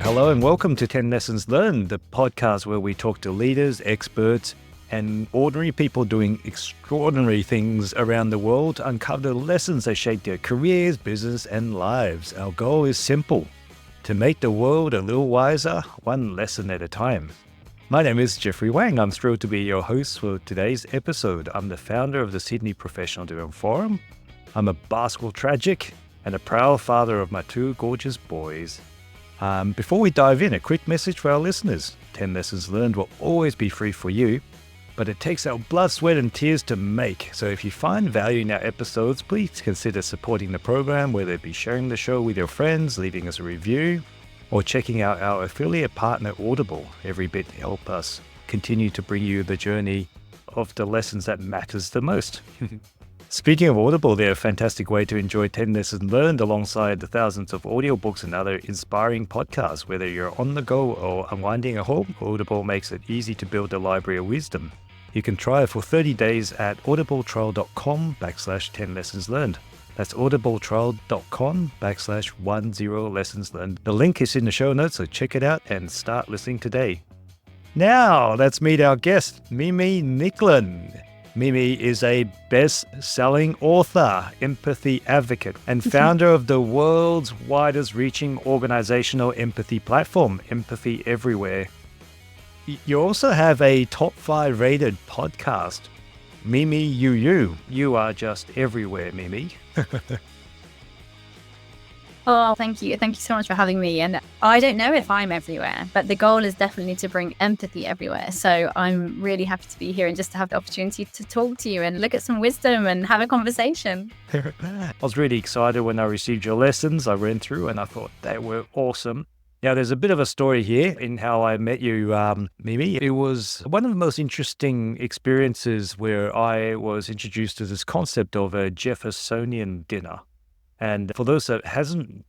Hello and welcome to 10 Lessons Learned, the podcast where we talk to leaders, experts, and ordinary people doing extraordinary things around the world to uncover the lessons that shape their careers, business, and lives. Our goal is simple: to make the world a little wiser, one lesson at a time. My name is Jeffery Wang. I'm thrilled to be your host for today's episode. I'm the founder of the Sydney Professional Development Forum. I'm a basketball tragic and a proud father of my two gorgeous boys. Before we dive in, a quick message for our listeners. 10 Lessons Learned will always be free for you, but it takes our blood, sweat, and tears to make. So if you find value in our episodes, please consider supporting the program, whether it be sharing the show with your friends, leaving us a review, or checking out our affiliate partner, Audible. Every bit help us continue to bring you the journey of the lessons that matters the most. Speaking of Audible, they're a fantastic way to enjoy 10 Lessons Learned alongside the thousands of audiobooks and other inspiring podcasts. Whether you're on the go or unwinding at home, Audible makes it easy to build a library of wisdom. You can try it for 30 days at audibletrial.com/10 lessons learned. That's audibletrial.com/10 lessons learned. The link is in the show notes, so check it out and start listening today. Now, let's meet our guest, Mimi Nicklin. Mimi is a best-selling author, empathy advocate, and founder of the world's widest-reaching organizational empathy platform, Empathy Everywhere. You also have a top 5 rated podcast, Mimi You. You are just everywhere, Mimi. Oh, thank you. Thank you so much for having me. And I don't know if I'm everywhere, but the goal is definitely to bring empathy everywhere. So I'm really happy to be here and just to have the opportunity to talk to you and look at some wisdom and have a conversation. I was really excited when I received your lessons. I ran through and I thought they were awesome. Now, there's a bit of a story here in how I met you, Mimi. It was one of the most interesting experiences where I was introduced to this concept of a Jeffersonian dinner. And for those that hasn't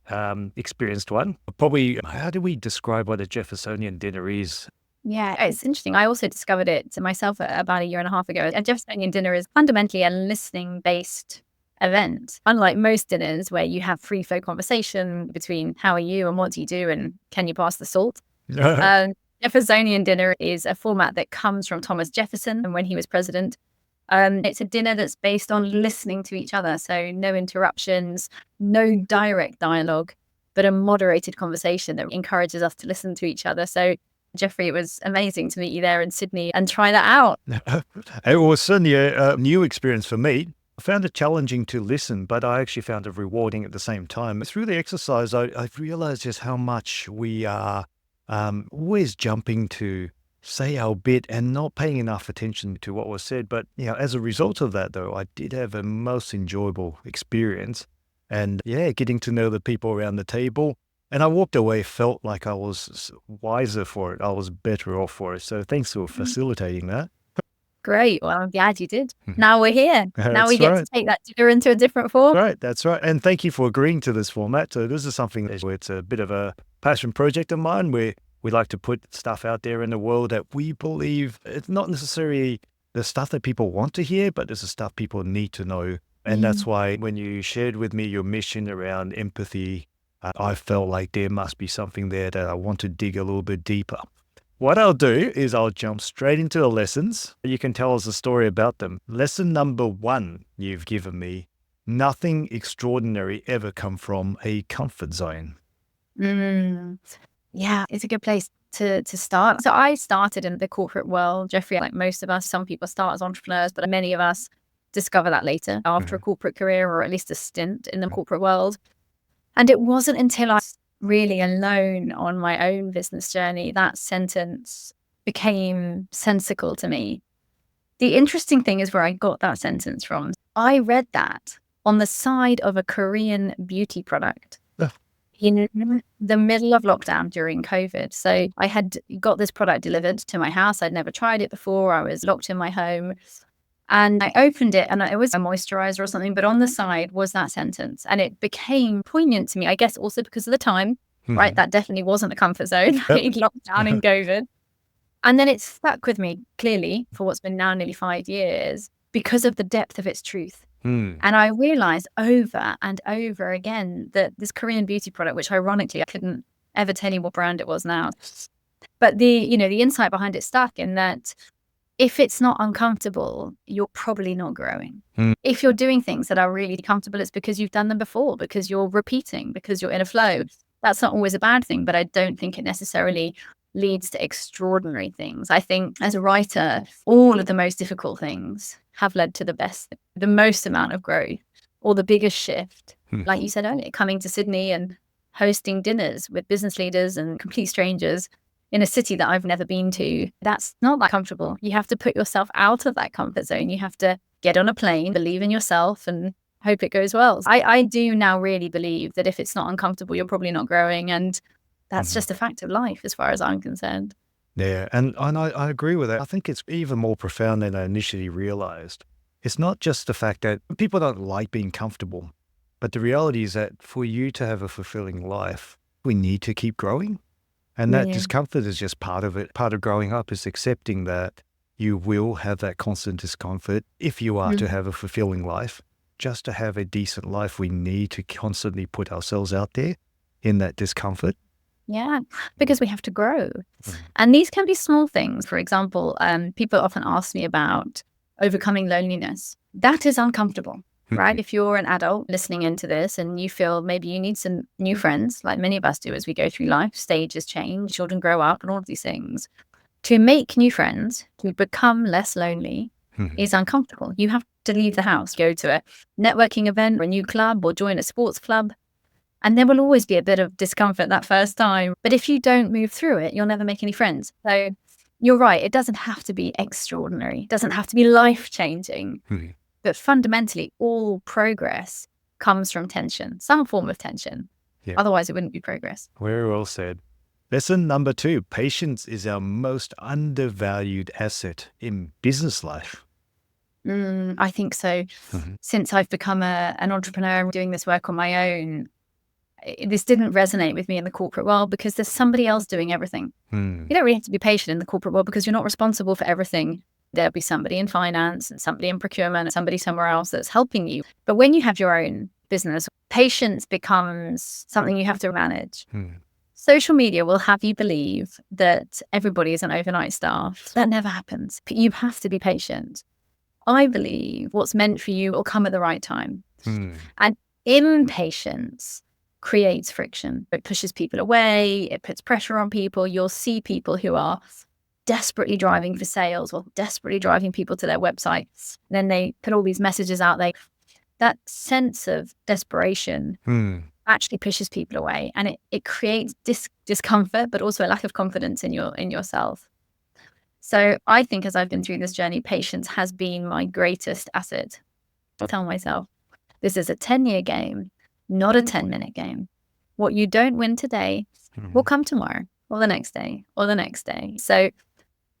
experienced one, probably how do we describe what a Jeffersonian dinner is? Yeah, it's interesting. I also discovered it myself about a year and a half ago. A Jeffersonian dinner is fundamentally a listening-based event. Unlike most dinners where you have free-flow conversation between how are you and what do you do and can you pass the salt? Jeffersonian dinner is a format that comes from Thomas Jefferson when he was president. It's a dinner that's based on listening to each other. So no interruptions, no direct dialogue, but a moderated conversation that encourages us to listen to each other. So Jeffrey, it was amazing to meet you there in Sydney and try that out. It was certainly a new experience for me. I found it challenging to listen, but I actually found it rewarding at the same time. Through the exercise, I've realized just how much we are always jumping to say our bit and not paying enough attention to what was said. But, as a result of that, though, I did have a most enjoyable experience and, getting to know the people around the table. And I walked away, felt like I was wiser for it. I was better off for it. So thanks for facilitating that. Great. Well, I'm glad you did. Now we're here. Now we get right. to take that dinner into a different form. Right. That's right. And thank you for agreeing to this format. So this is something where it's a bit of a passion project of mine where we like to put stuff out there in the world that we believe it's not necessarily the stuff that people want to hear, but it's the stuff people need to know. And that's why when you shared with me your mission around empathy, I felt like there must be something there that I want to dig a little bit deeper. What I'll do is I'll jump straight into the lessons. You can tell us a story about them. Lesson number 1 you've given me: nothing extraordinary ever come from a comfort zone. Yeah, it's a good place to start. So I started in the corporate world, Jeffrey, like most of us. Some people start as entrepreneurs, but many of us discover that later after a corporate career or at least a stint in the corporate world. And it wasn't until I was really alone on my own business journey that sentence became sensical to me. The interesting thing is where I got that sentence from. I read that on the side of a Korean beauty product. In the middle of lockdown during COVID. So I had got this product delivered to my house. I'd never tried it before. I was locked in my home and I opened it and it was a moisturizer or something, but on the side was that sentence. And it became poignant to me, I guess also because of the time, right? That definitely wasn't a comfort zone, being locked down in COVID. And then it stuck with me clearly for what's been now nearly 5 years because of the depth of its truth. And I realized over and over again that this Korean beauty product, which ironically I couldn't ever tell you what brand it was now. But the insight behind it stuck in that if it's not uncomfortable, you're probably not growing. If you're doing things that are really comfortable, it's because you've done them before, because you're repeating, because you're in a flow. That's not always a bad thing, but I don't think it necessarily leads to extraordinary things. I think as a writer, all of the most difficult things have led to the most amount of growth or the biggest shift. Like you said earlier, coming to Sydney and hosting dinners with business leaders and complete strangers in a city that I've never been to, that's not that comfortable. You have to put yourself out of that comfort zone. You have to get on a plane, believe in yourself, and hope it goes well. I do now really believe that if it's not uncomfortable, you're probably not growing. And that's just a fact of life as far as I'm concerned. Yeah, and I agree with that. I think it's even more profound than I initially realized. It's not just the fact that people don't like being comfortable, but the reality is that for you to have a fulfilling life, we need to keep growing. And that discomfort is just part of it. Part of growing up is accepting that you will have that constant discomfort if you are to have a fulfilling life. Just to have a decent life, we need to constantly put ourselves out there in that discomfort. Yeah, because we have to grow. And these can be small things. For example, people often ask me about overcoming loneliness. That is uncomfortable, right? If you're an adult listening into this and you feel maybe you need some new friends, like many of us do as we go through life, stages change, children grow up and all of these things. To make new friends, to become less lonely is uncomfortable. You have to leave the house, go to a networking event or a new club or join a sports club. And there will always be a bit of discomfort that first time. But if you don't move through it, you'll never make any friends. So you're right. It doesn't have to be extraordinary. It doesn't have to be life-changing. But fundamentally, all progress comes from tension, some form of tension. Yeah. Otherwise, it wouldn't be progress. Very well said. Lesson number 2, patience is our most undervalued asset in business life. I think so. Since I've become an entrepreneur and doing this work on my own, this didn't resonate with me in the corporate world because there's somebody else doing everything. You don't really have to be patient in the corporate world because you're not responsible for everything. There'll be somebody in finance and somebody in procurement and somebody somewhere else that's helping you. But when you have your own business, patience becomes something you have to manage. Social media will have you believe that everybody is an overnight star. That never happens. You have to be patient. I believe what's meant for you will come at the right time. And impatience creates friction. It pushes people away. It puts pressure on people. You'll see people who are desperately driving for sales or desperately driving people to their websites. And then they put all these messages out there. That sense of desperation actually pushes people away, and it creates discomfort, but also a lack of confidence in yourself. So I think as I've been through this journey, patience has been my greatest asset. I tell myself, this is a 10-year game, not a 10-minute game. What you don't win today will come tomorrow or the next day or the next day. So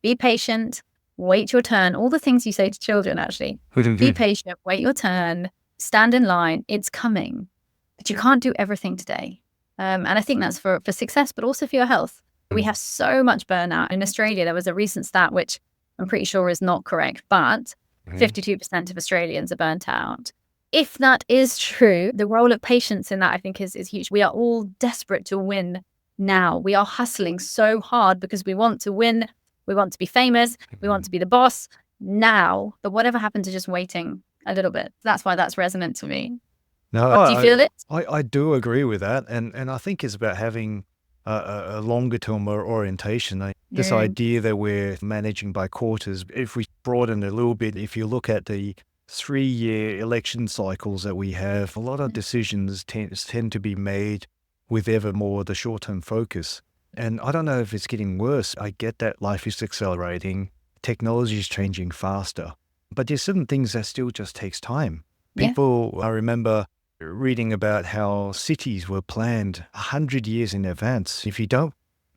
be patient, wait your turn. All the things you say to children, actually. Be patient, wait your turn, stand in line. It's coming. But you can't do everything today. And I think that's for success, but also for your health. We have so much burnout. In Australia, there was a recent stat, which I'm pretty sure is not correct, but 52% of Australians are burnt out. If that is true, the role of patience in that, I think, is huge. We are all desperate to win now. We are hustling so hard because we want to win. We want to be famous. We want to be the boss now. But whatever happened to just waiting a little bit? That's why that's resonant to me. No, do you feel it? I do agree with that. And I think it's about having a longer term orientation. This idea that we're managing by quarters, if we broaden it a little bit, if you look at the 3-year election cycles that we have, a lot of decisions tend to be made with ever more the short-term focus. And I don't know if it's getting worse. I get that life is accelerating, technology is changing faster, but there's certain things that still just takes time. People, I remember reading about how cities were planned 100 years in advance. If you don't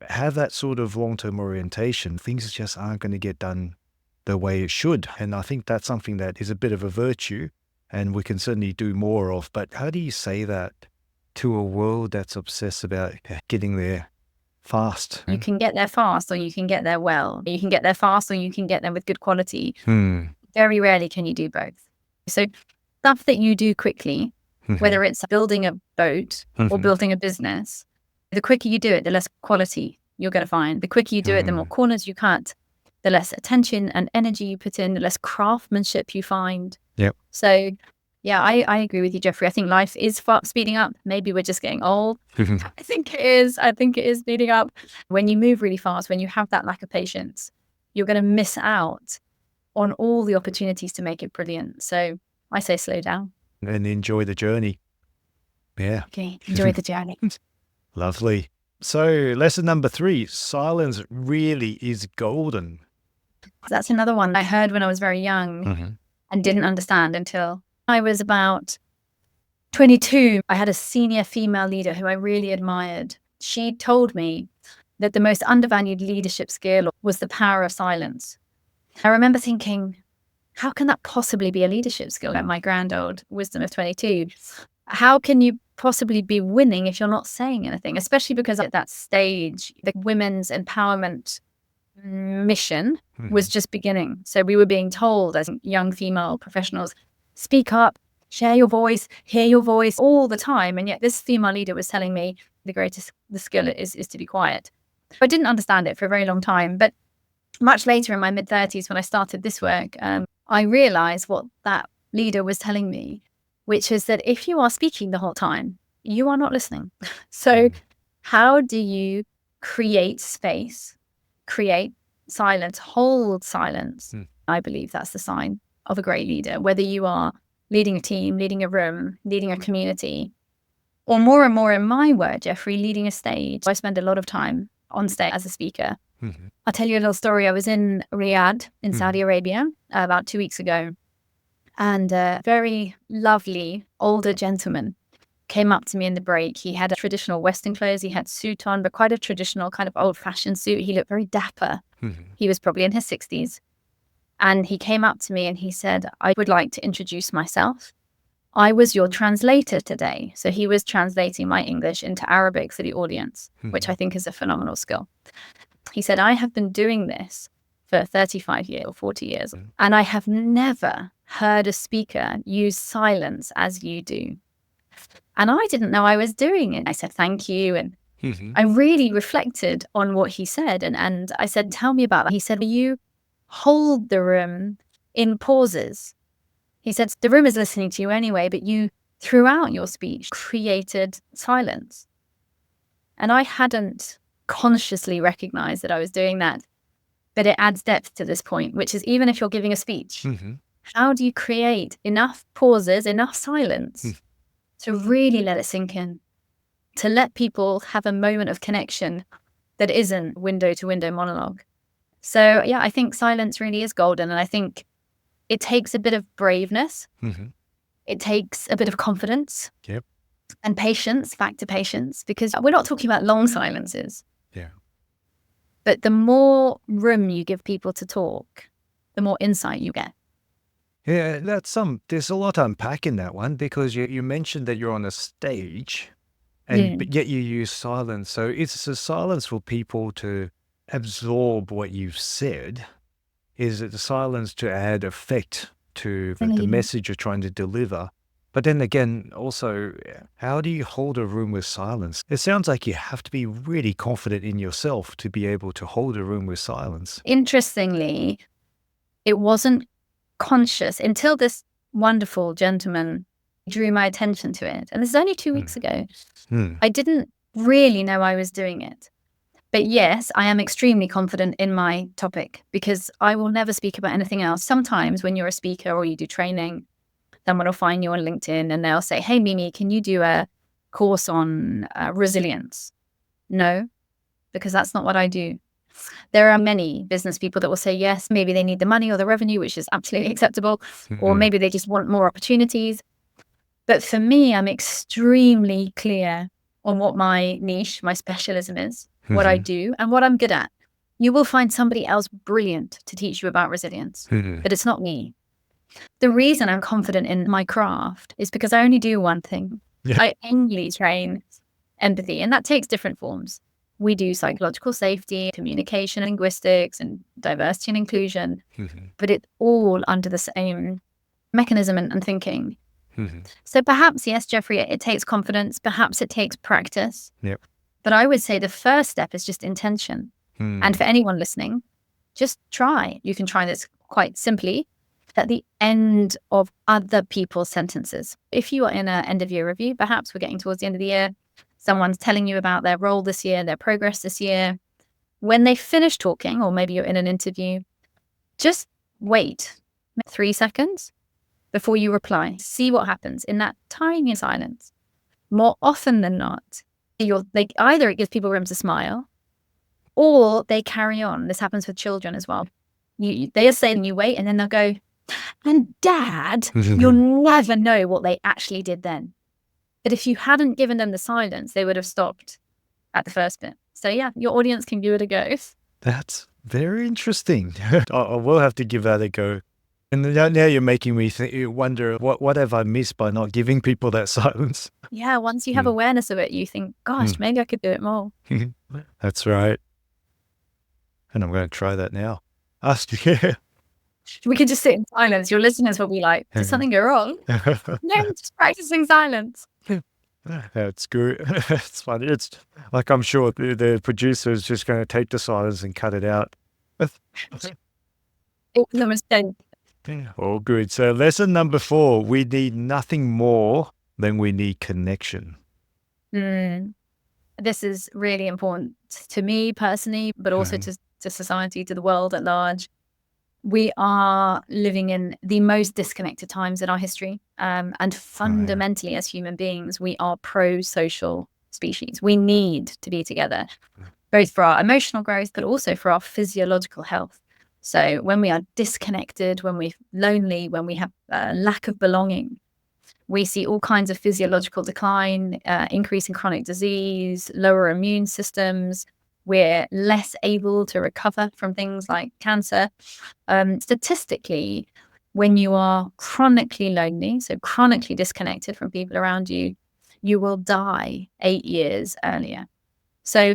have that sort of long-term orientation, things just aren't going to get done the way it should. And I think that's something that is a bit of a virtue and we can certainly do more of. But how do you say that to a world that's obsessed about getting there fast? You can get there fast or you can get there well. You can get there fast or you can get there with good quality. Very rarely can you do both. So stuff that you do quickly, whether it's building a boat or building a business, The quicker you do it, the less quality you're going to find. The quicker you do it, the more corners you cut, the less attention and energy you put in, the less craftsmanship you find. Yep. So yeah, I agree with you, Jeffrey. I think life is speeding up. Maybe we're just getting old. I think it is. I think it is speeding up. When you move really fast, when you have that lack of patience, you're going to miss out on all the opportunities to make it brilliant. So I say slow down. And enjoy the journey. Yeah. Okay, enjoy the journey. Lovely. So lesson number 3, silence really is golden. That's another one I heard when I was very young and didn't understand until I was about 22. I had a senior female leader who I really admired. She told me that the most undervalued leadership skill was the power of silence. I remember thinking, how can that possibly be a leadership skill at my grand old wisdom of 22? How can you possibly be winning if you're not saying anything? Especially because at that stage, the women's empowerment mission was just beginning. So we were being told as young female professionals, speak up, share your voice, hear your voice all the time. And yet this female leader was telling me the skill is to be quiet. I didn't understand it for a very long time. But much later in my mid-30s, when I started this work, I realized what that leader was telling me, which is that if you are speaking the whole time, you are not listening. So how do you create space, create silence, hold silence? I believe that's the sign of a great leader, whether you are leading a team, leading a room, leading a community, or more and more in my work, Jeffrey, leading a stage. I spend a lot of time on stage as a speaker. I'll tell you a little story. I was in Riyadh in Saudi Arabia about 2 weeks ago, and a very lovely older gentleman came up to me in the break. He had a traditional Western clothes. He had suit on, but quite a traditional kind of old-fashioned suit. He looked very dapper. He was probably in his 60s. And he came up to me and he said, I would like to introduce myself. I was your translator today. So he was translating my English into Arabic for the audience, which I think is a phenomenal skill. He said, I have been doing this for 35 years or 40 years, and I have never heard a speaker use silence as you do. And I didn't know I was doing it. I said, thank you. And I really reflected on what he said. And I said, tell me about that. He said, you hold the room in pauses. He said, the room is listening to you anyway, but you, throughout your speech, created silence. And I hadn't consciously recognized that I was doing that. But it adds depth to this point, which is even if you're giving a speech, how do you create enough pauses, enough silence to really let it sink in, to let people have a moment of connection that isn't window to window monologue? So yeah, I think silence really is golden. And I think it takes a bit of braveness. It takes a bit of confidence and patience, back to patience, because we're not talking about long silences. But the more room you give people to talk, the more insight you get. Yeah, there's a lot to unpack in that one, because you mentioned that you're on a stage but yet you use silence. So it's a silence for people to absorb what you've said. Is it the silence to add effect to the message you're trying to deliver? But then again, also, how do you hold a room with silence? It sounds like you have to be really confident in yourself to be able to hold a room with silence. Interestingly, it wasn't conscious until this wonderful gentleman drew my attention to it. And this is only 2 weeks ago. I didn't really know I was doing it. But yes, I am extremely confident in my topic because I will never speak about anything else. Sometimes when you're a speaker or you do training, someone will find you on LinkedIn and they'll say, hey, Mimi, can you do a course on resilience? No, because that's not what I do. There are many business people that will say, yes, maybe they need the money or the revenue, which is absolutely acceptable, or maybe they just want more opportunities. But for me, I'm extremely clear on what my niche, my specialism is, what I do and what I'm good at. You will find somebody else brilliant to teach you about resilience, but it's not me. The reason I'm confident in my craft is because I only do one thing. I only train empathy, and that takes different forms. We do psychological safety, communication, linguistics, and diversity and inclusion, but it's all under the same mechanism and thinking. So perhaps, yes, Jeffrey, it takes confidence. Perhaps it takes practice. But I would say the first step is just intention. And for anyone listening, just try. You can try this quite simply at the end of other people's sentences. If you are in an end of year review, perhaps we're getting towards the end of the year, someone's telling you about their role this year, their progress this year. When they finish talking, or maybe you're in an interview, just wait 3 seconds before you reply. See what happens in that tiny silence. More often than not, either it gives people room to smile, or they carry on. This happens with children as well. They are saying you wait, and then they'll go, and Dad, you'll never know what they actually did then. But if you hadn't given them the silence, they would have stopped at the first bit. So yeah, your audience can give it a go. That's very interesting. I will have to give that a go. And now you're making me wonder, what have I missed by not giving people that silence? Yeah, once you have awareness of it, you think, gosh, maybe I could do it more. That's right. And I'm going to try that now. We could just sit in silence. Your listeners will be like, did something go wrong? No, just practicing silence. That's good. It's funny. It's like, I'm sure the producer is just going to take the silence and cut it out. It was a mistake. All good. So lesson number 4, we need nothing more than we need connection. This is really important to me personally, but also to society, to the world at large. We are living in the most disconnected times in our history. And fundamentally, as human beings, we are pro-social species. We need to be together, both for our emotional growth, but also for our physiological health. So when we are disconnected, when we're lonely, when we have a lack of belonging, we see all kinds of physiological decline, increase in chronic disease, lower immune systems. We're less able to recover from things like cancer. Statistically, when you are chronically lonely, so chronically disconnected from people around you, you will die 8 years earlier. So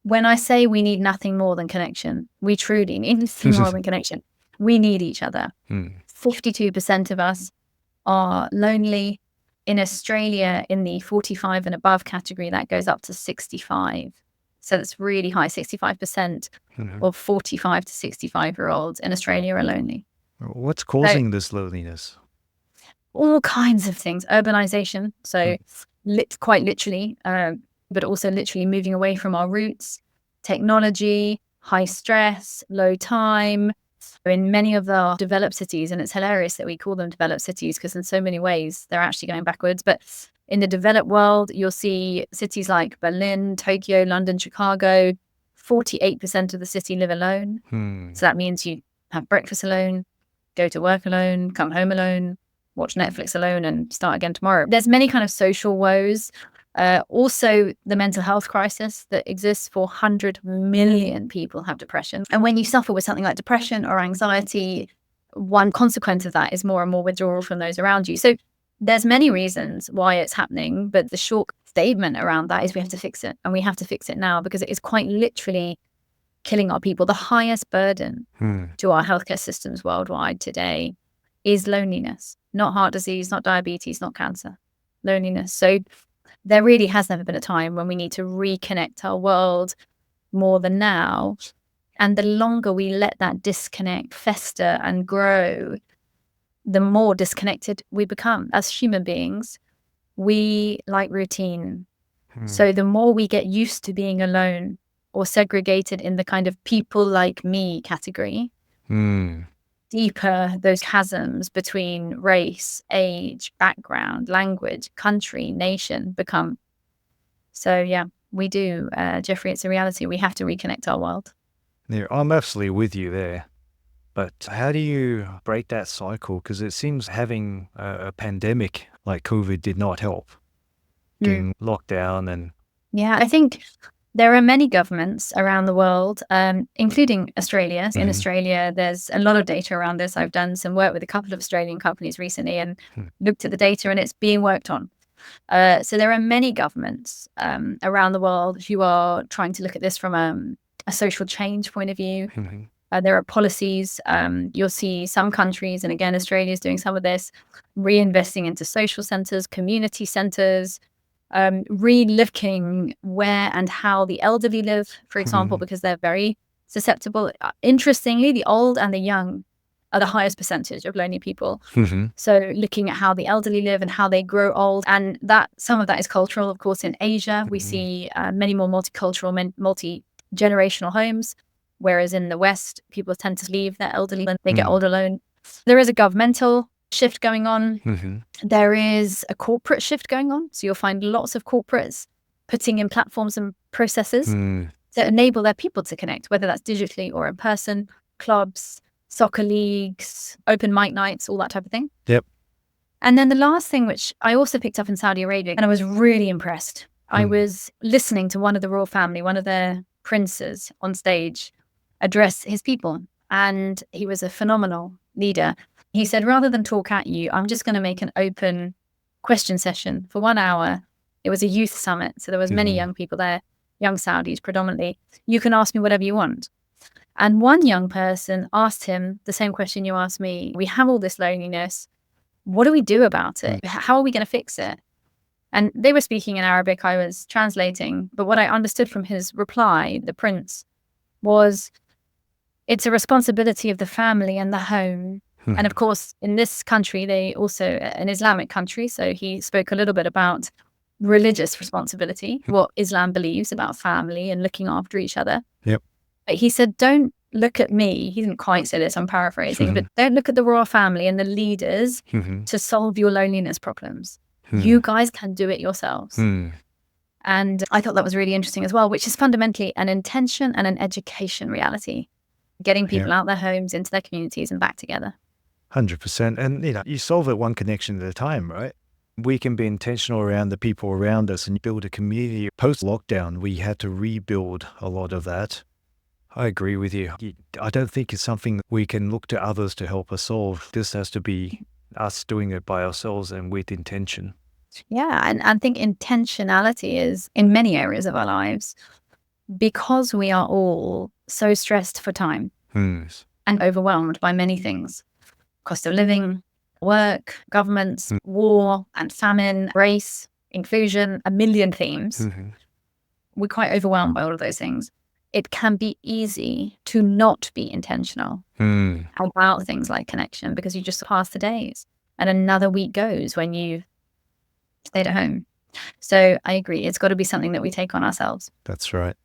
when I say we need nothing more than connection, we truly need nothing more than connection. We need each other. 52% of us are lonely. In Australia, in the 45 and above category, that goes up to 65. So that's really high. 65% of 45 to 65-year-olds in Australia are lonely. What's causing this loneliness? All kinds of things. Urbanization. So quite literally, but also literally moving away from our roots. Technology, high stress, low time. In many of our developed cities, and it's hilarious that we call them developed cities because in so many ways they're actually going backwards. But in the developed world, you'll see cities like Berlin, Tokyo, London, Chicago, 48% of the city live alone. So that means you have breakfast alone, go to work alone, come home alone, watch Netflix alone and start again tomorrow. There's many kind of social woes. Also, the mental health crisis that exists. 400 million people have depression. And when you suffer with something like depression or anxiety, one consequence of that is more and more withdrawal from those around you. So there's many reasons why it's happening, but the short statement around that is we have to fix it, and we have to fix it now because it is quite literally killing our people. The highest burden to our healthcare systems worldwide today is loneliness, not heart disease, not diabetes, not cancer, loneliness. So there really has never been a time when we need to reconnect our world more than now. And the longer we let that disconnect fester and grow, the more disconnected we become. As human beings, we like routine. So the more we get used to being alone or segregated in the kind of people like me category, deeper those chasms between race, age, background, language, country, nation become. So yeah, we do, Jeffrey, it's a reality. We have to reconnect our world. Yeah, I'm absolutely with you there. But how do you break that cycle? Because it seems having a pandemic like COVID did not help. Getting locked down and... Yeah, I think there are many governments around the world, including Australia. In Australia, there's a lot of data around this. I've done some work with a couple of Australian companies recently and looked at the data, and it's being worked on. So there are many governments around the world who are trying to look at this from a social change point of view. There are policies. You'll see some countries, and again, Australia is doing some of this, reinvesting into social centres, community centres, re-looking where and how the elderly live, for example, because they're very susceptible. Interestingly, the old and the young are the highest percentage of lonely people. So looking at how the elderly live and how they grow old, and that some of that is cultural. Of course, in Asia, we see many more multicultural, multi-generational homes, whereas in the West, people tend to leave their elderly when they get old alone. There is a governmental shift going on. There is a corporate shift going on. So you'll find lots of corporates putting in platforms and processes to enable their people to connect, whether that's digitally or in person, clubs, soccer leagues, open mic nights, all that type of thing. Yep. And then the last thing, which I also picked up in Saudi Arabia, and I was really impressed. I was listening to one of the royal family, one of their princes on stage, address his people. And he was a phenomenal leader. He said, rather than talk at you, I'm just going to make an open question session for 1 hour. It was a youth summit. So there was many young people there, young Saudis predominantly. You can ask me whatever you want. And one young person asked him the same question you asked me. We have all this loneliness. What do we do about it? How are we going to fix it? And they were speaking in Arabic. I was translating. But what I understood from his reply, the prince, was it's a responsibility of the family and the home. And of course, in this country, they also an Islamic country. So he spoke a little bit about religious responsibility, what Islam believes about family and looking after each other. Yep. But he said, don't look at me. He didn't quite say this, I'm paraphrasing, but don't look at the royal family and the leaders to solve your loneliness problems. You guys can do it yourselves. And I thought that was really interesting as well, which is fundamentally an intention and an education reality, getting people out their homes, into their communities and back together. 100%. And, you solve it one connection at a time, right? We can be intentional around the people around us and build a community. Post-lockdown, we had to rebuild a lot of that. I agree with you. I don't think it's something we can look to others to help us solve. This has to be us doing it by ourselves and with intention. Yeah, and I think intentionality is in many areas of our lives, because we are all so stressed for time and overwhelmed by many things. Cost of living, work, governments, war and famine, race, inclusion, a million themes. We're quite overwhelmed by all of those things. It can be easy to not be intentional about things like connection, because you just pass the days and another week goes when you stayed at home. So I agree. It's got to be something that we take on ourselves. That's right.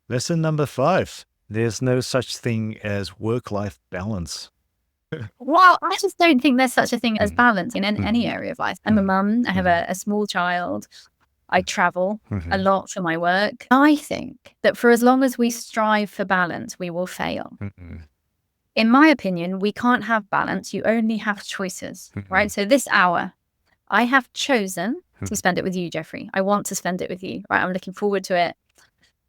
Lesson number 5. There's no such thing as work-life balance. Well, I just don't think there's such a thing as balance in any area of life. I'm a mum. I have a small child. I travel a lot for my work. I think that for as long as we strive for balance, we will fail. In my opinion, we can't have balance. You only have choices, right? So this hour, I have chosen to spend it with you, Jeffrey. I want to spend it with you, right? I'm looking forward to it.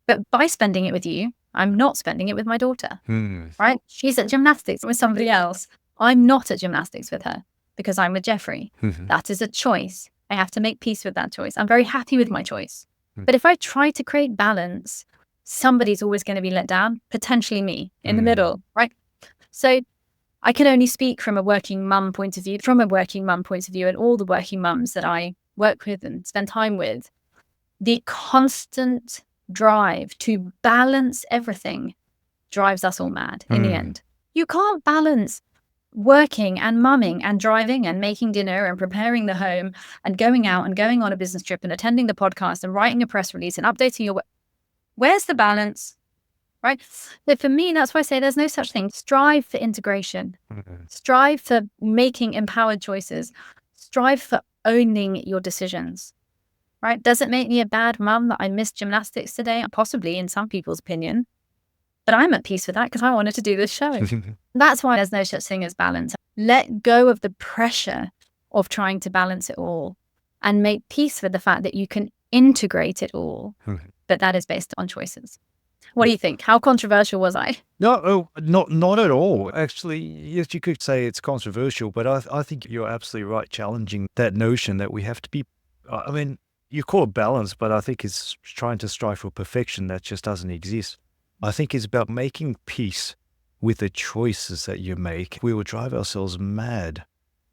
But by spending it with you, I'm not spending it with my daughter, right? She's at gymnastics with somebody else. I'm not at gymnastics with her because I'm with Jeffrey. That is a choice. I have to make peace with that choice. I'm very happy with my choice. But if I try to create balance, somebody's always going to be let down, potentially me in the middle, right? So I can only speak from a working mum point of view, and all the working mums that I work with and spend time with. The constant drive to balance everything drives us all mad in the end. You can't balance working and mumming and driving and making dinner and preparing the home and going out and going on a business trip and attending the podcast and writing a press release and updating your where's the balance, right? So for me, that's why I say there's no such thing. Strive for integration. Strive for making empowered choices. Strive for owning your decisions, right? Does it make me a bad mum that I missed gymnastics today? Possibly, in some people's opinion. But I'm at peace with that because I wanted to do this show. That's why there's no such thing as balance. Let go of the pressure of trying to balance it all and make peace with the fact that you can integrate it all. But that is based on choices. What do you think? How controversial was I? No, not at all. Actually, yes, you could say it's controversial, but I think you're absolutely right, challenging that notion that we have to be, I mean, you call it balance, but I think it's trying to strive for perfection that just doesn't exist. I think it's about making peace with the choices that you make. We will drive ourselves mad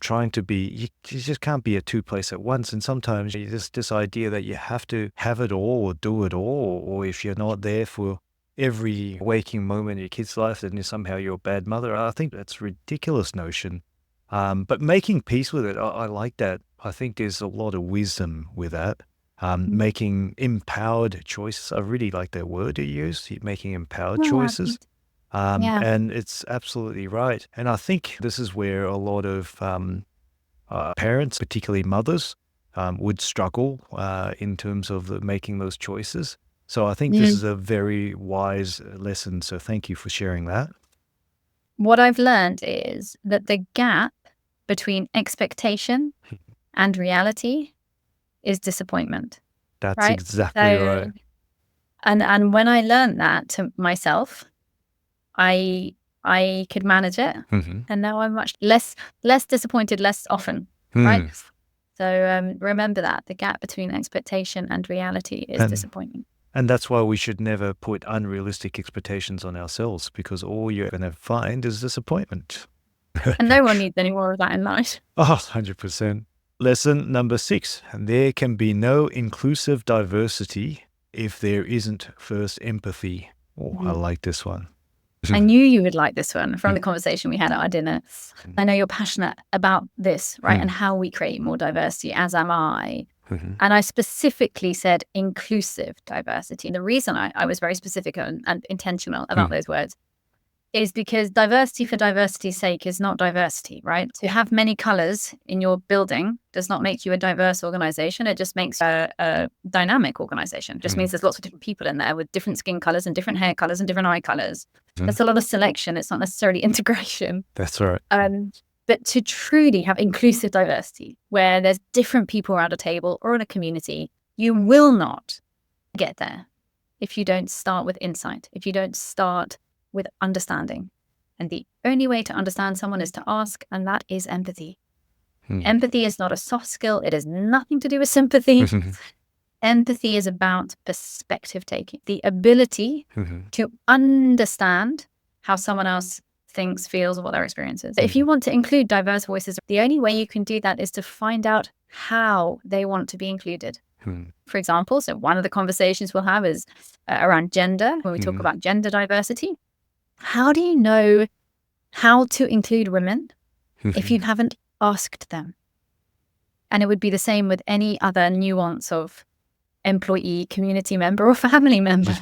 trying to be, you just can't be at two places at once. And sometimes this idea that you have to have it all or do it all, or if you're not there for every waking moment in your kid's life, then somehow you're a bad mother. I think that's a ridiculous notion. But making peace with it, I like that. I think there's a lot of wisdom with that. Making empowered choices. I really like that word you used, making empowered choices. And it's absolutely right. And I think this is where a lot of parents, particularly mothers, would struggle in terms of making those choices. So I think this is a very wise lesson. So thank you for sharing that. What I've learned is that the gap between expectation and reality is disappointment. That's right? exactly right. And when I learned that to myself, I could manage it, and now I'm much less disappointed less often, right? So remember that the gap between expectation and reality is disappointment. And that's why we should never put unrealistic expectations on ourselves, because all you're going to find is disappointment. And no one needs any more of that in life. 100%. Lesson number 6, there can be no inclusive diversity if there isn't first empathy. Oh, I like this one. I knew you would like this one from the conversation we had at our dinner. I know you're passionate about this, right? And how we create more diversity, as am I. And I specifically said inclusive diversity. And the reason I was very specific and intentional about those words is because diversity for diversity's sake is not diversity, right? To have many colors in your building does not make you a diverse organization. It just makes a dynamic organization. It just means there's lots of different people in there with different skin colors and different hair colors and different eye colors. That's a lot of selection. It's not necessarily integration. That's right. But to truly have inclusive diversity, where there's different people around a table or in a community, you will not get there if you don't start with insight, if you don't start with understanding. And the only way to understand someone is to ask, and that is empathy. Empathy is not a soft skill. It has nothing to do with sympathy. Empathy is about perspective taking, the ability to understand how someone else thinks, feels, or what their experience is. If you want to include diverse voices, the only way you can do that is to find out how they want to be included. For example, so one of the conversations we'll have is around gender, when we talk about gender diversity. How do you know how to include women if you haven't asked them? And it would be the same with any other nuance of employee, community member, or family member.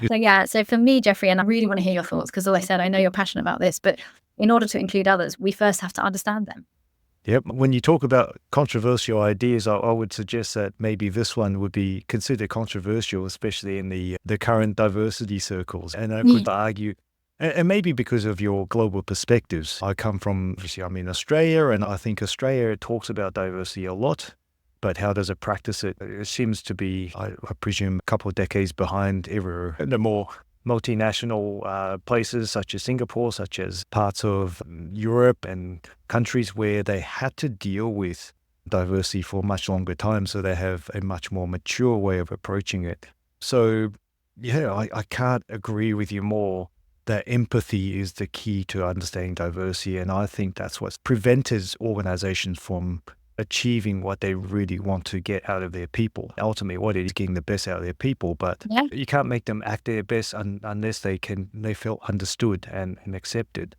So for me, Jeffrey, and I really want to hear your thoughts, because as I said, I know you're passionate about this, but in order to include others, we first have to understand them. Yep. When you talk about controversial ideas, I would suggest that maybe this one would be considered controversial, especially in the current diversity circles. And I could argue, and maybe because of your global perspectives. I come from, obviously, I'm in Australia, and I think Australia talks about diversity a lot, but how does it practice it? It seems to be, I presume, a couple of decades behind the more multinational places such as Singapore, such as parts of Europe and countries where they had to deal with diversity for a much longer time. So they have a much more mature way of approaching it. So, I can't agree with you more that empathy is the key to understanding diversity. And I think that's what's prevented organizations from achieving what they really want to get out of their people. Ultimately, what it is getting the best out of their people, but you can't make them act their best unless they feel understood and accepted.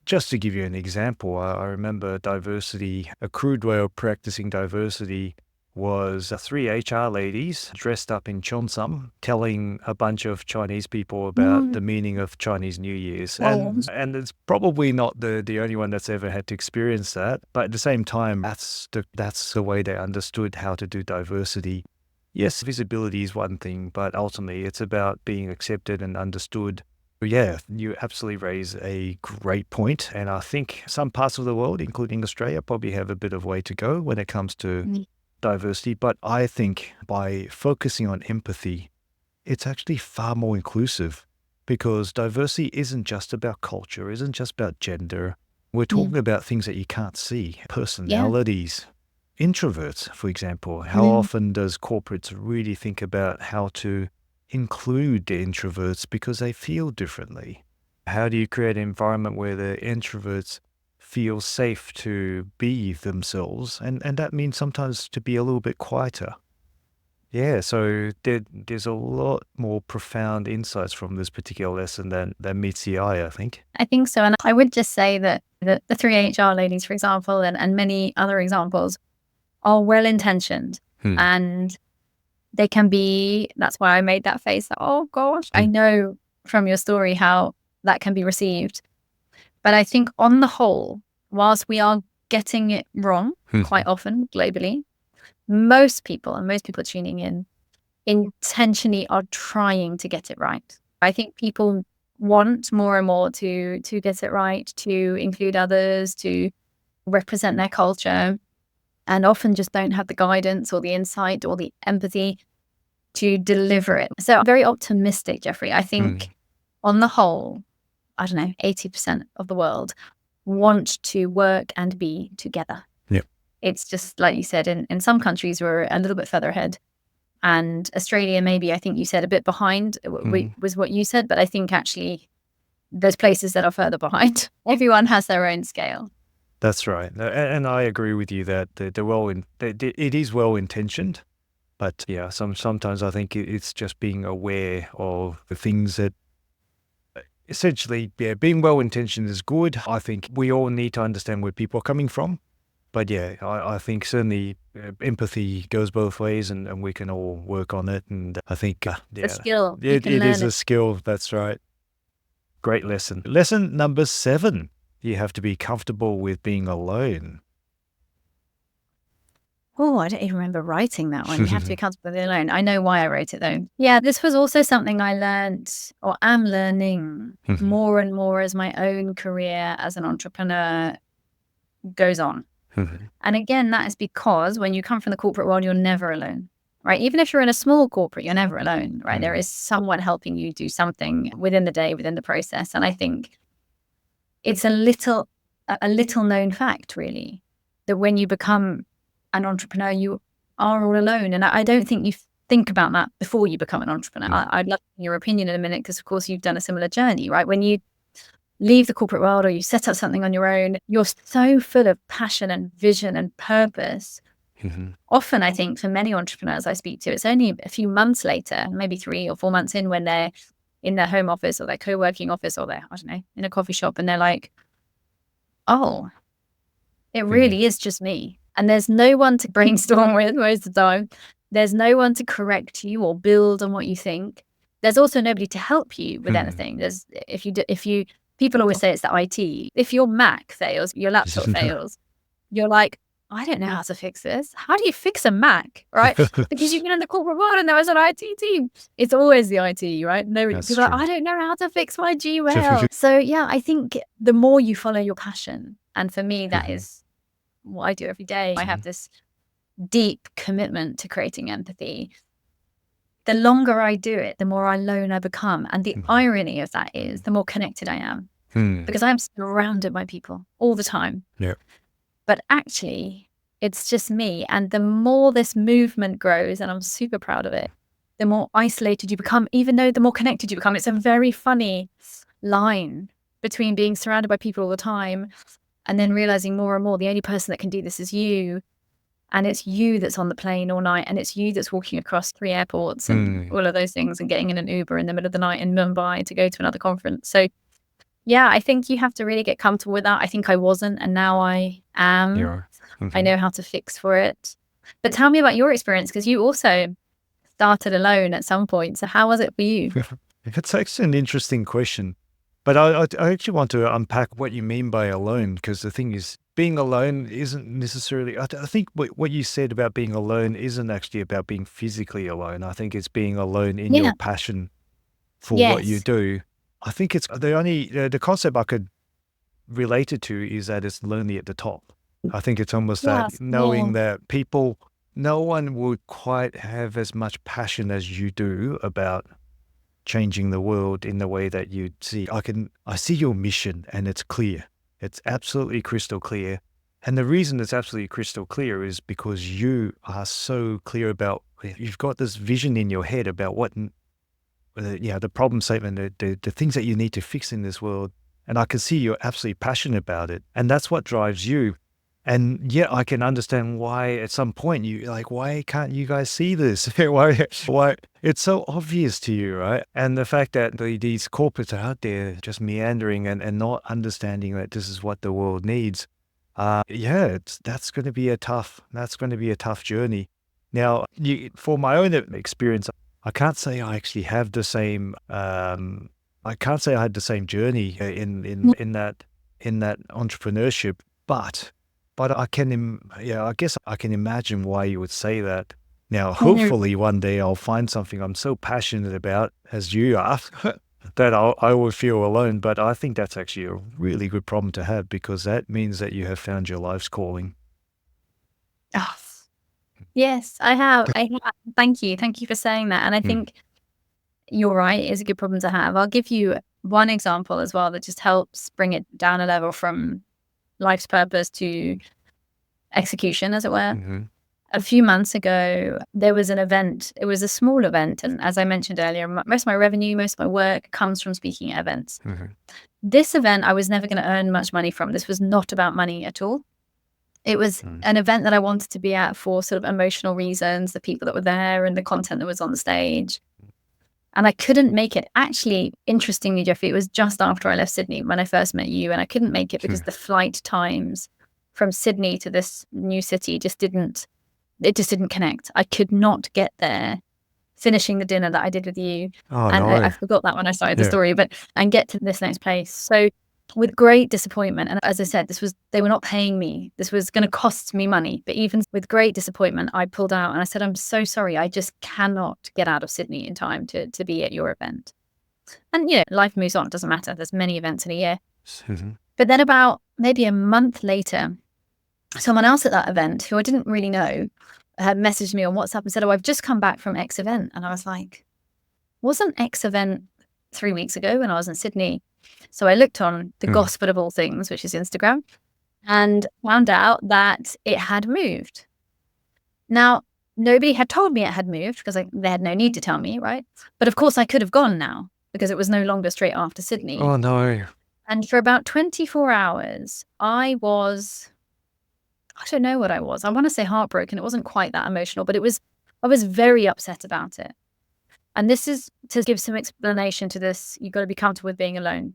Just to give you an example, I remember diversity, a crude way of practicing diversity was 3 HR ladies dressed up in cheongsam telling a bunch of Chinese people about the meaning of Chinese New Year's. And it's probably not the only one that's ever had to experience that. But at the same time, that's the way they understood how to do diversity. Yes, visibility is one thing, but ultimately it's about being accepted and understood. Yeah, you absolutely raise a great point. And I think some parts of the world, including Australia, probably have a bit of way to go when it comes to diversity. But I think by focusing on empathy, it's actually far more inclusive, because diversity isn't just about culture, isn't just about gender. We're talking about things that you can't see, personalities. Introverts, for example. How often does corporates really think about how to include the introverts because they feel differently? How do you create an environment where the introverts feel safe to be themselves. And that means sometimes to be a little bit quieter. Yeah, so there's a lot more profound insights from this particular lesson than meets the eye, I think. I think so. And I would just say that the three HR ladies, for example, and many other examples are well-intentioned. And they can be, that's why I made that face, like, oh gosh, I know from your story how that can be received. But I think on the whole, whilst we are getting it wrong quite often globally, most people tuning in intentionally are trying to get it right. I think people want more and more to get it right, to include others, to represent their culture, and often just don't have the guidance or the insight or the empathy to deliver it. So I'm very optimistic, Jeffrey. I think on the whole, I don't know, 80% of the world want to work and be together. Yep. It's just like you said, in some countries we're a little bit further ahead. And Australia, maybe, I think you said a bit behind was what you said, but I think actually there's places that are further behind. Everyone has their own scale. That's right. And I agree with you that it is well-intentioned, but yeah, sometimes I think it's just being aware of the things that essentially, yeah, being well-intentioned is good. I think we all need to understand where people are coming from. But yeah, I think certainly empathy goes both ways, and we can all work on it. And I think A skill. it is a skill. That's right. Great lesson. Lesson number 7. You have to be comfortable with being alone. Oh, I don't even remember writing that one. You have to be comfortable with it alone. I know why I wrote it though. Yeah, this was also something I learned or am learning more and more as my own career as an entrepreneur goes on. And again, that is because when you come from the corporate world, you're never alone, right? Even if you're in a small corporate, you're never alone, right? There is someone helping you do something within the day, within the process. And I think it's a little known fact, really, that when you become an entrepreneur, you are all alone. And I don't think you think about that before you become an entrepreneur. I'd love your opinion in a minute, because of course you've done a similar journey, right? When you leave the corporate world or you set up something on your own, you're so full of passion and vision and purpose. Often, I think for many entrepreneurs I speak to, it's only a few months later, maybe 3 or 4 months in, when they're in their home office or their co-working office, or they're, I don't know, in a coffee shop, and they're like, oh, it really is just me. And there's no one to brainstorm with most of the time. There's no one to correct you or build on what you think. There's also nobody to help you with anything. People always say it's the IT. If your Mac fails, your laptop fails, you're like, I don't know how to fix this. How do you fix a Mac, right? Because you've been in the corporate world and there was an IT team. It's always the IT, right? People are like, I don't know how to fix my Gmail. So yeah, I think the more you follow your passion, and for me, that is what I do every day. I have this deep commitment to creating empathy. The longer I do it, the more alone I become. And the irony of that is the more connected I am, because I'm surrounded by people all the time. Yeah. But actually, it's just me. And the more this movement grows, and I'm super proud of it, the more isolated you become, even though the more connected you become. It's a very funny line between being surrounded by people all the time and then realizing more and more the only person that can do this is you. And it's you that's on the plane all night, and it's you that's walking across 3 airports and all of those things, and getting in an Uber in the middle of the night in Mumbai to go to another conference. So yeah, I think you have to really get comfortable with that. I think I wasn't, and now I am. I know how to fix for it. But tell me about your experience, because you also started alone at some point. So how was it for you? It's actually an interesting question. But I actually want to unpack what you mean by alone, because the thing is, being alone isn't necessarily, I think what you said about being alone isn't actually about being physically alone. I think it's being alone in your passion for what you do. I think it's the concept I could relate it to is that it's lonely at the top. I think it's almost that knowing that no one would quite have as much passion as you do about changing the world in the way that you see. I see your mission, and it's clear. It's absolutely crystal clear. And the reason it's absolutely crystal clear is because you are so clear about, you've got this vision in your head about what, the problem statement, the things that you need to fix in this world. And I can see you're absolutely passionate about it. And that's what drives you. And yeah, I can understand why at some point you like, why can't you guys see this? Why it's so obvious to you, right? And the fact that these corporates are out there just meandering and not understanding that this is what the world needs. That's going to be a tough journey. Now, for my own experience, I can't say I actually have the same. I can't say I had the same journey in that entrepreneurship, but I I guess I can imagine why you would say that. Now, hopefully one day I'll find something I'm so passionate about as you are that I will feel alone. But I think that's actually a really good problem to have, because that means that you have found your life's calling. Oh, yes, I have. Thank you. Thank you for saying that. And I think you're right. It's a good problem to have. I'll give you one example as well that just helps bring it down a level from life's purpose to execution, as it were. A few months ago, there was an event. It was a small event. And as I mentioned earlier, most of my revenue, most of my work comes from speaking at events. This event, I was never going to earn much money from. This was not about money at all. It was an event that I wanted to be at for sort of emotional reasons, the people that were there and the content that was on the stage. And I couldn't make it. Actually, interestingly, Jeffrey, it was just after I left Sydney when I first met you, and I couldn't make it because the flight times from Sydney to this new city just didn't connect. I could not get there finishing the dinner that I did with you. I forgot that when I started the story, and get to this next place. So with great disappointment, and as I said, they were not paying me. This was going to cost me money. But even with great disappointment, I pulled out and I said, I'm so sorry. I just cannot get out of Sydney in time to be at your event. And, life moves on. It doesn't matter. There's many events in a year. But then about maybe a month later, someone else at that event who I didn't really know had messaged me on WhatsApp and said, I've just come back from X event. And I was like, wasn't X event 3 weeks ago when I was in Sydney? So I looked on the gospel of all things, which is Instagram, and found out that it had moved. Now, nobody had told me it had moved because they had no need to tell me, right? But of course I could have gone now because it was no longer straight after Sydney. Oh, no. And for about 24 hours, I don't know what I was. I want to say heartbroken. It wasn't quite that emotional, but I was very upset about it. And this is to give some explanation to this. You've got to be comfortable with being alone.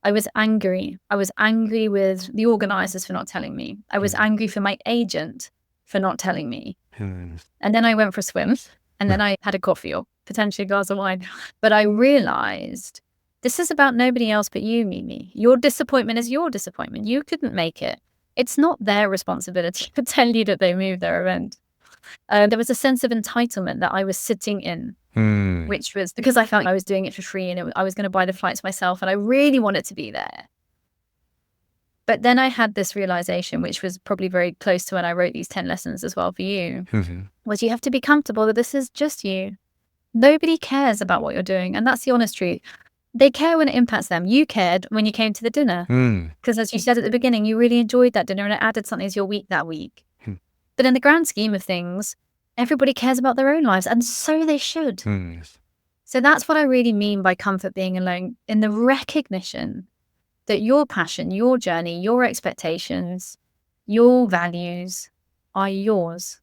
I was angry. I was angry with the organizers for not telling me. I was angry for my agent for not telling me. And then I went for a swim, and then I had a coffee or potentially a glass of wine. But I realized this is about nobody else but you, Mimi. Your disappointment is your disappointment. You couldn't make it. It's not their responsibility to tell you that they moved their event. There was a sense of entitlement that I was sitting in, which was because I felt I was doing it for free and I was going to buy the flights myself and I really wanted to be there. But then I had this realization, which was probably very close to when I wrote these 10 lessons as well for you, was you have to be comfortable that this is just you. Nobody cares about what you're doing. And that's the honest truth. They care when it impacts them. You cared when you came to the dinner. Because as you said at the beginning, you really enjoyed that dinner and it added something to your week that week. But in the grand scheme of things, everybody cares about their own lives, and so they should. So that's what I really mean by comfort being alone, in the recognition that your passion, your journey, your expectations, your values are yours.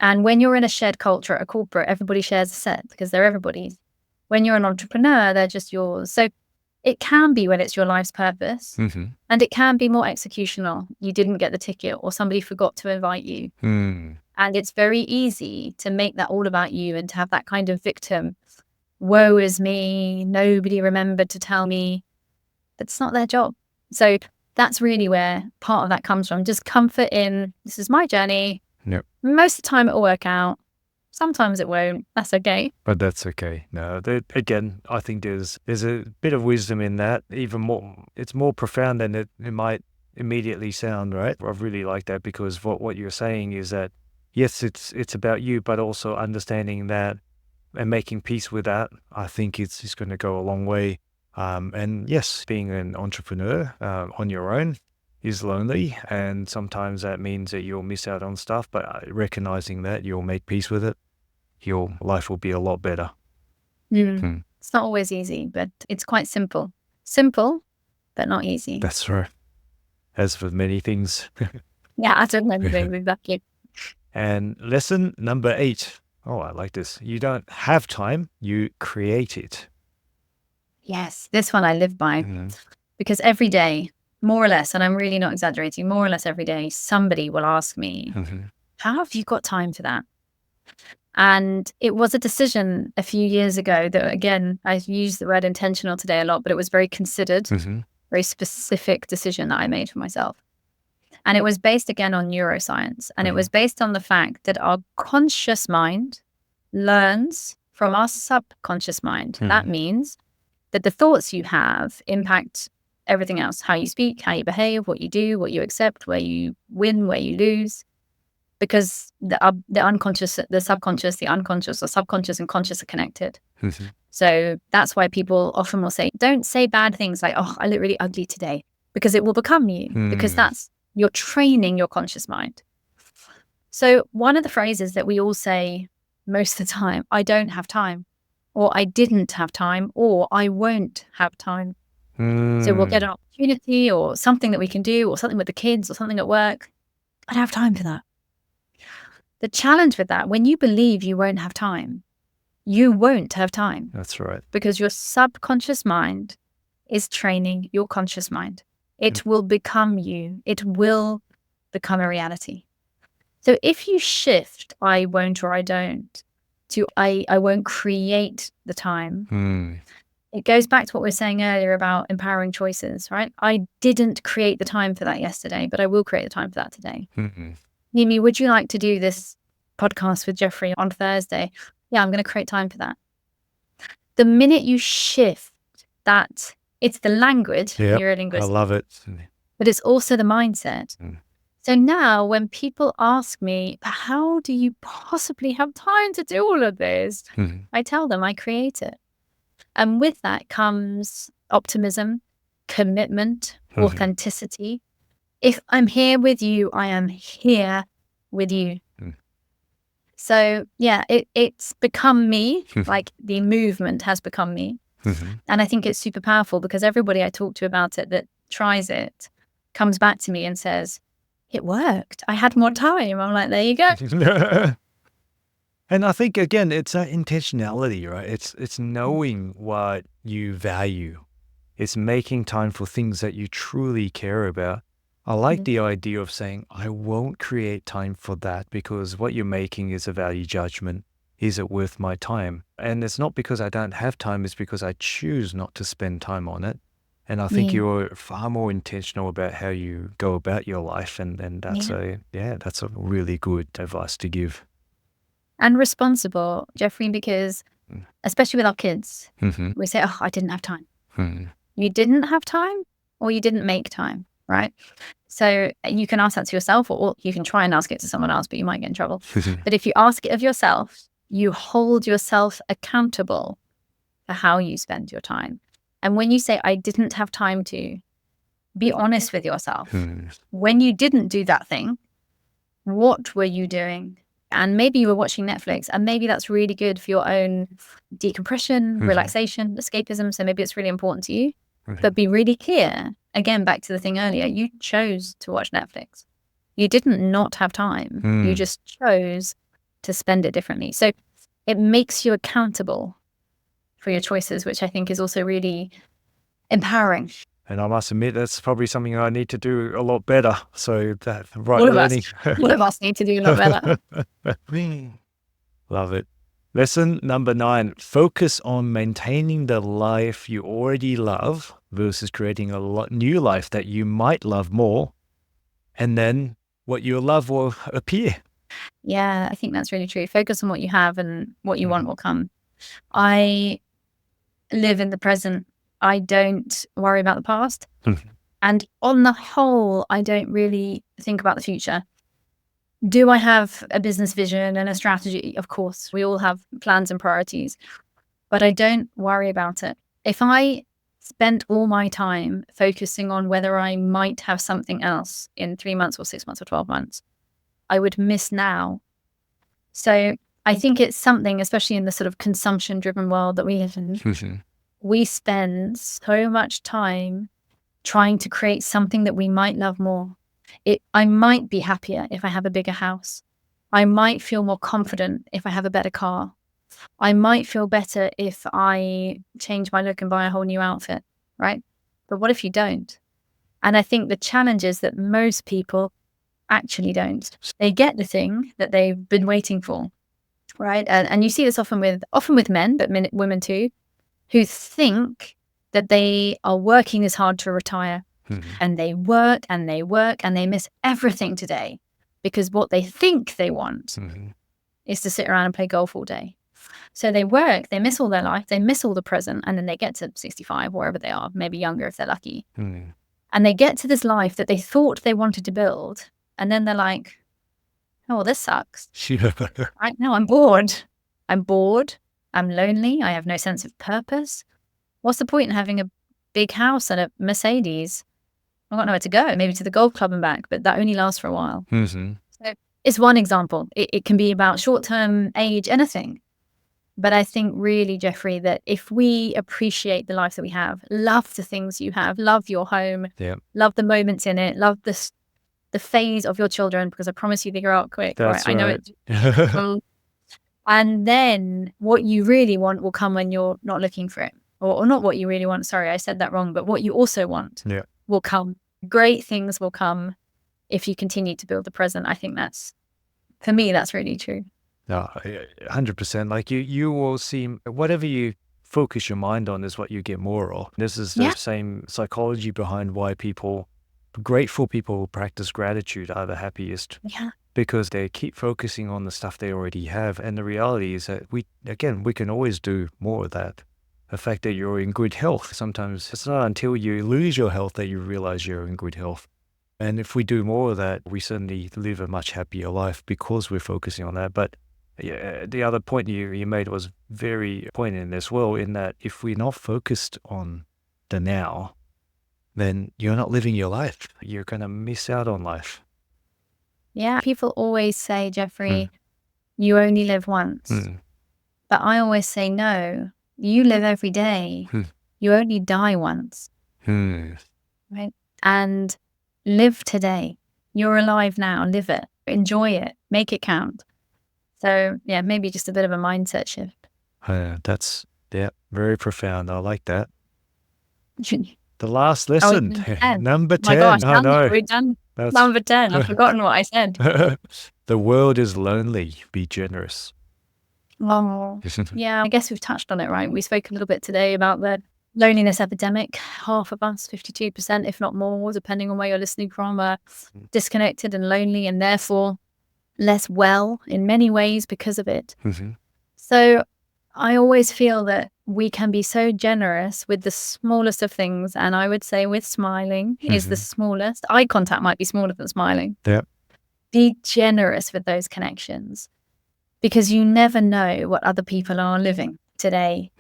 And when you're in a shared culture at a corporate, everybody shares a set because they're everybody's. When you're an entrepreneur, they're just yours. So it can be when it's your life's purpose, and it can be more executional. You didn't get the ticket or somebody forgot to invite you. And it's very easy to make that all about you and to have that kind of victim, woe is me, nobody remembered to tell me. That's not their job. So that's really where part of that comes from. Just comfort in, this is my journey. Most of the time it will work out. Sometimes it won't. That's okay. But that's okay. No, again, I think there's a bit of wisdom in that. Even more, it's more profound than it might immediately sound, right? I really like that, because what you're saying is that, yes, it's about you, but also understanding that and making peace with that. I think it's going to go a long way. And yes, being an entrepreneur on your own is lonely, and sometimes that means that you'll miss out on stuff, but recognizing that, you'll make peace with it, your life will be a lot better. It's not always easy, but it's quite simple. Simple, but not easy. That's right. As for many things. Yeah, I don't know anything, exactly. And lesson number 8. Oh, I like this. You don't have time, you create it. Yes, this one I live by. Because every day, more or less, and I'm really not exaggerating, more or less every day, somebody will ask me, how have you got time for that? And it was a decision a few years ago that, again, I've used the word intentional today a lot, but it was very considered, very specific decision that I made for myself. And it was based, again, on neuroscience. And it was based on the fact that our conscious mind learns from our subconscious mind. That means that the thoughts you have impact everything else, how you speak, how you behave, what you do, what you accept, where you win, where you lose. Because the unconscious, the subconscious, the unconscious, or subconscious and conscious are connected. So that's why people often will say, don't say bad things like, oh, I look really ugly today, because it will become you, because you're training your conscious mind. So one of the phrases that we all say most of the time, I don't have time, or I didn't have time, or I won't have time. So we'll get an opportunity or something that we can do, or something with the kids or something at work. I don't have time for that. The challenge with that, when you believe you won't have time, you won't have time. That's right. Because your subconscious mind is training your conscious mind. It will become you. It will become a reality. So if you shift I won't or I don't to I won't create the time, it goes back to what we were saying earlier about empowering choices, right? I didn't create the time for that yesterday, but I will create the time for that today. Mimi, would you like to do this podcast with Jeffrey on Thursday? Yeah, I'm going to create time for that. The minute you shift that, it's the language, neurolinguistics. I love it. But it's also the mindset. So now when people ask me, how do you possibly have time to do all of this? I tell them I create it. And with that comes optimism, commitment, authenticity. If I'm here with you, I am here with you. So yeah, it's become me, like the movement has become me. And I think it's super powerful because everybody I talk to about it that tries it comes back to me and says, it worked. I had more time. I'm like, there you go. And I think, again, it's that intentionality, right? It's knowing what you value. It's making time for things that you truly care about. I like the idea of saying, I won't create time for that because what you're making is a value judgment. Is it worth my time? And it's not because I don't have time, it's because I choose not to spend time on it. And I think you're far more intentional about how you go about your life. And that's that's a really good advice to give. And responsible, Jeffrey, because especially with our kids, we say, oh, I didn't have time. You didn't have time or you didn't make time, right? So you can ask that to yourself or you can try and ask it to someone else, but you might get in trouble. But if you ask it of yourself, you hold yourself accountable for how you spend your time. And when you say, I didn't have time to, be honest with yourself. When you didn't do that thing, what were you doing? And maybe you were watching Netflix, and maybe that's really good for your own decompression, relaxation, escapism. So maybe it's really important to you. But be really clear, again, back to the thing earlier, you chose to watch Netflix. You didn't not have time. You just chose to spend it differently. So it makes you accountable for your choices, which I think is also really empowering. And I must admit, that's probably something I need to do a lot better. So that right learning. All of us need to do a lot better. Love it. Lesson number 9, focus on maintaining the life you already love versus creating a new life that you might love more. And then what you love will appear. Yeah, I think that's really true. Focus on what you have and what you want will come. I live in the present. I don't worry about the past. And on the whole, I don't really think about the future. Do I have a business vision and a strategy? Of course, we all have plans and priorities, but I don't worry about it. If I spent all my time focusing on whether I might have something else in 3 months or 6 months or 12 months, I would miss now. So I think it's something, especially in the sort of consumption-driven world that we live in, we spend so much time trying to create something that we might love more. I might be happier if I have a bigger house. I might feel more confident if I have a better car. I might feel better if I change my look and buy a whole new outfit, right? But what if you don't? And I think the challenge is that most people actually don't. They get the thing that they've been waiting for, right? And you see this often with men, but women too, who think that they are working as hard to retire. And they work and they work and they miss everything today because what they think they want is to sit around and play golf all day. So they work, they miss all their life, they miss all the present, and then they get to 65, wherever they are, maybe younger if they're lucky. And they get to this life that they thought they wanted to build. And then they're like, oh, this sucks. Right now I'm bored. I'm lonely. I have no sense of purpose. What's the point in having a big house and a Mercedes? I've got nowhere to go, maybe to the golf club and back, but that only lasts for a while. So it's one example. It can be about short-term, age, anything. But I think really, Jeffrey, that if we appreciate the life that we have, love the things you have, love your home, love the moments in it, love the phase of your children, because I promise you they grow up quick. That's right? I know it. And then what you really want will come when you're not looking for it. Or not what you really want. Sorry, I said that wrong. But what you also want will come. Great things will come if you continue to build the present. I think for me, that's really true. No, 100%. Like you will see whatever you focus your mind on is what you get more of. This is the same psychology behind why grateful people who practice gratitude are the happiest. Because they keep focusing on the stuff they already have. And the reality is that we can always do more of that. The fact that you're in good health, sometimes it's not until you lose your health that you realize you're in good health. And if we do more of that, we certainly live a much happier life because we're focusing on that. But the other point you made was very poignant as well, in that if we're not focused on the now, then you're not living your life. You're going to miss out on life. Yeah. People always say, Jeffrey, you only live once. But I always say, no, you live every day. You only die once. Right? And live today. You're alive now. Live it. Enjoy it. Make it count. So, yeah, maybe just a bit of a mindset shift. That's very profound. I like that. The last lesson, number 10. My gosh, we've done number 10. I've forgotten what I said. The world is lonely. Be generous. Oh, yeah, I guess we've touched on it, right? We spoke a little bit today about the loneliness epidemic. Half of us, 52%, if not more, depending on where you're listening from, are disconnected and lonely, and therefore less well in many ways because of it. So I always feel that we can be so generous with the smallest of things. And I would say with smiling is the smallest. Eye contact might be smaller than smiling. Be generous with those connections, because you never know what other people are living today.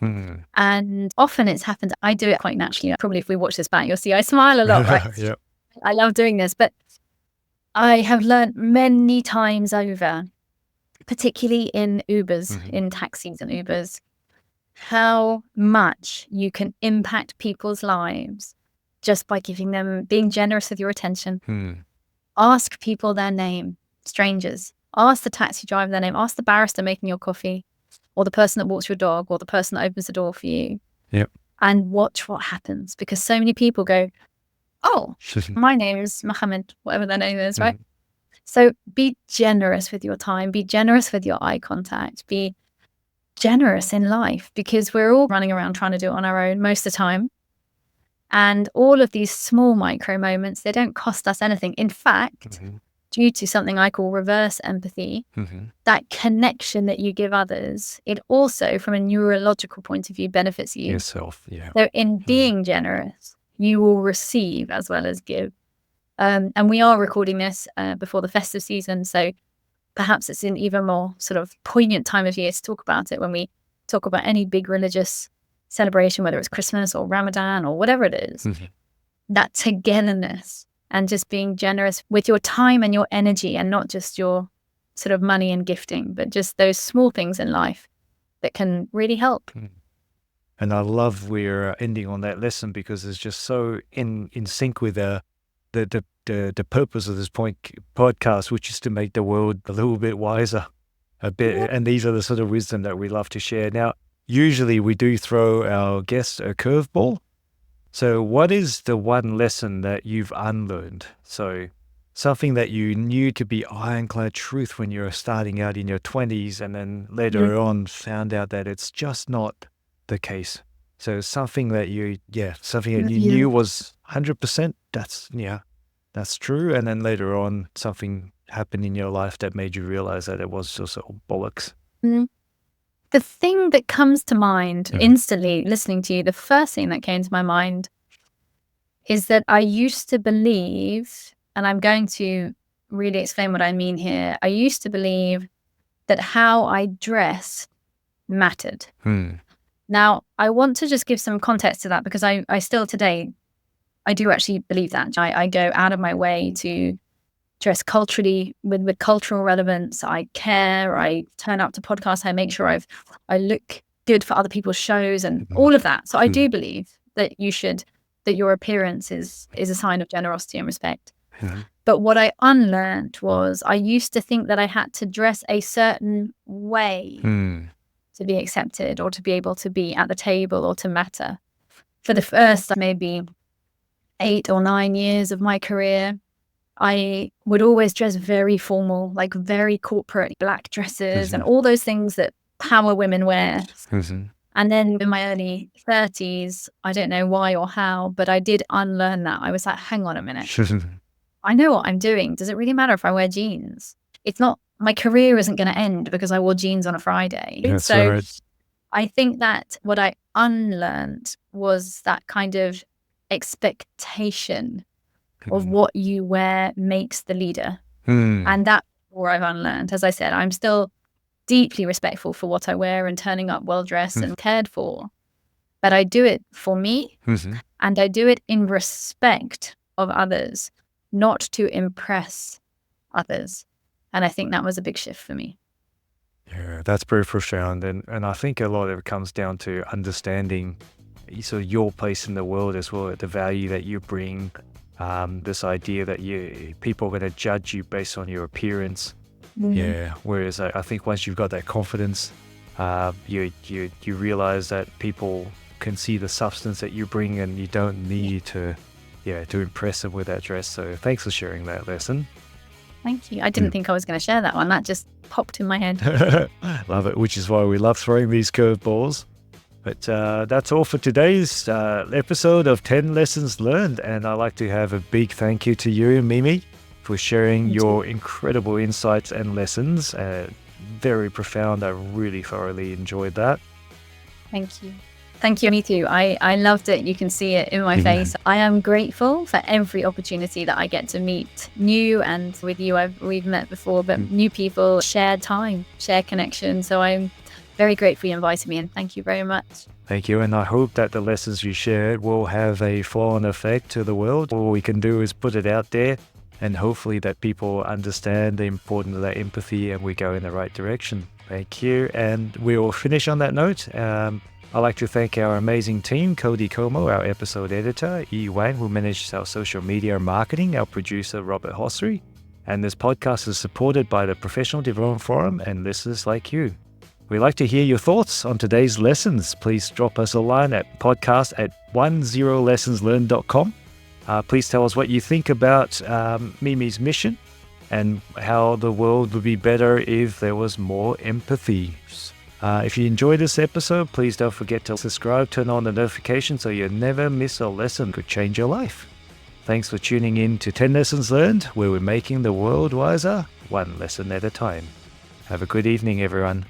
And often it's happened. I do it quite naturally. Probably if we watch this back, you'll see I smile a lot, right? I love doing this. But I have learned many times over, particularly in Ubers, in taxis and Ubers, how much you can impact people's lives just by being generous with your attention. Ask people their name, strangers. Ask the taxi driver their name. Ask the barrister making your coffee, or the person that walks your dog, or the person that opens the door for you. And watch what happens, because so many people go, oh, my name is Mohammed, whatever their name is, right? So be generous with your time. Be generous with your eye contact. Be generous in life, because we're all running around trying to do it on our own most of the time. And all of these small micro moments, they don't cost us anything. In fact, due to something I call reverse empathy, that connection that you give others, it also, from a neurological point of view, benefits you. Yourself, So in being generous, you will receive as well as give. And we are recording this before the festive season, so perhaps it's an even more sort of poignant time of year to talk about it when we talk about any big religious celebration, whether it's Christmas or Ramadan or whatever it is. That togetherness and just being generous with your time and your energy, and not just your sort of money and gifting, but just those small things in life that can really help. And I love we're ending on that lesson because it's just so in sync with the purpose of this podcast, which is to make the world a little bit wiser, a bit. And these are the sort of wisdom that we love to share. Now, usually we do throw our guests a curveball. So what is the one lesson that you've unlearned? So something that you knew to be ironclad truth when you were starting out in your 20s and then later on found out that it's just not the case. So something that you knew was 100%, that's true. And then later on, something happened in your life that made you realize that it was just all bollocks. The thing that comes to mind instantly listening to you, the first thing that came to my mind is that I used to believe, and I'm going to really explain what I mean here. I used to believe that how I dressed mattered. Now, I want to just give some context to that because I still today, I do actually believe that. I go out of my way to dress culturally with cultural relevance. I care. I turn up to podcasts. I make sure I look good for other people's shows and all of that. So I do believe that that your appearance is a sign of generosity and respect. But what I unlearned was I used to think that I had to dress a certain way to be accepted or to be able to be at the table or to matter. For the first maybe 8 or 9 years of my career, I would always dress very formal, like very corporate, black dresses and all those things that power women wear. And then in my early 30s, I don't know why or how, but I did unlearn that. I was like, hang on a minute. I know what I'm doing. Does it really matter if I wear jeans? It's not, my career isn't going to end because I wore jeans on a Friday. That's right. I think that what I unlearned was that kind of expectation of what you wear makes the leader. And that's what I've unlearned. As I said, I'm still deeply respectful for what I wear and turning up well-dressed and cared for. But I do it for me and I do it in respect of others, not to impress others. And I think that was a big shift for me. Yeah, that's very profound. And I think a lot of it comes down to understanding sort of your place in the world as well, the value that you bring, this idea that people are going to judge you based on your appearance. Yeah. Whereas I think once you've got that confidence, you realize that people can see the substance that you bring and you don't need to impress them with that dress. So thanks for sharing that lesson. Thank you. I didn't think I was going to share that one. That just popped in my head. Love it, which is why we love throwing these curveballs. But that's all for today's episode of 10 Lessons Learned. And I'd like to have a big thank you to you, Mimi, for sharing your incredible insights and lessons. Very profound. I really thoroughly enjoyed that. Thank you. Thank you. Me too. I loved it. You can see it in my face. I am grateful for every opportunity that I get to meet new, and with you, we've met before, but new people, share time, share connection. So I'm very grateful you invited me, and thank you very much. Thank you. And I hope that the lessons you shared will have a flow-on effect to the world. All we can do is put it out there, and hopefully that people understand the importance of that empathy and we go in the right direction. Thank you. And we will finish on that note. I'd like to thank our amazing team, Cody Como, our episode editor, Wang, who manages our social media and marketing, our producer, Robert Hossery. And this podcast is supported by the Professional Development Forum and listeners like you. We'd like to hear your thoughts on today's lessons. Please drop us a line at podcast@10lessonslearned.com. Please tell us what you think about Mimi's mission and how the world would be better if there was more empathy. If you enjoyed this episode, please don't forget to subscribe, turn on the notifications so you never miss a lesson that could change your life. Thanks for tuning in to 10 Lessons Learned, where we're making the world wiser, one lesson at a time. Have a good evening, everyone.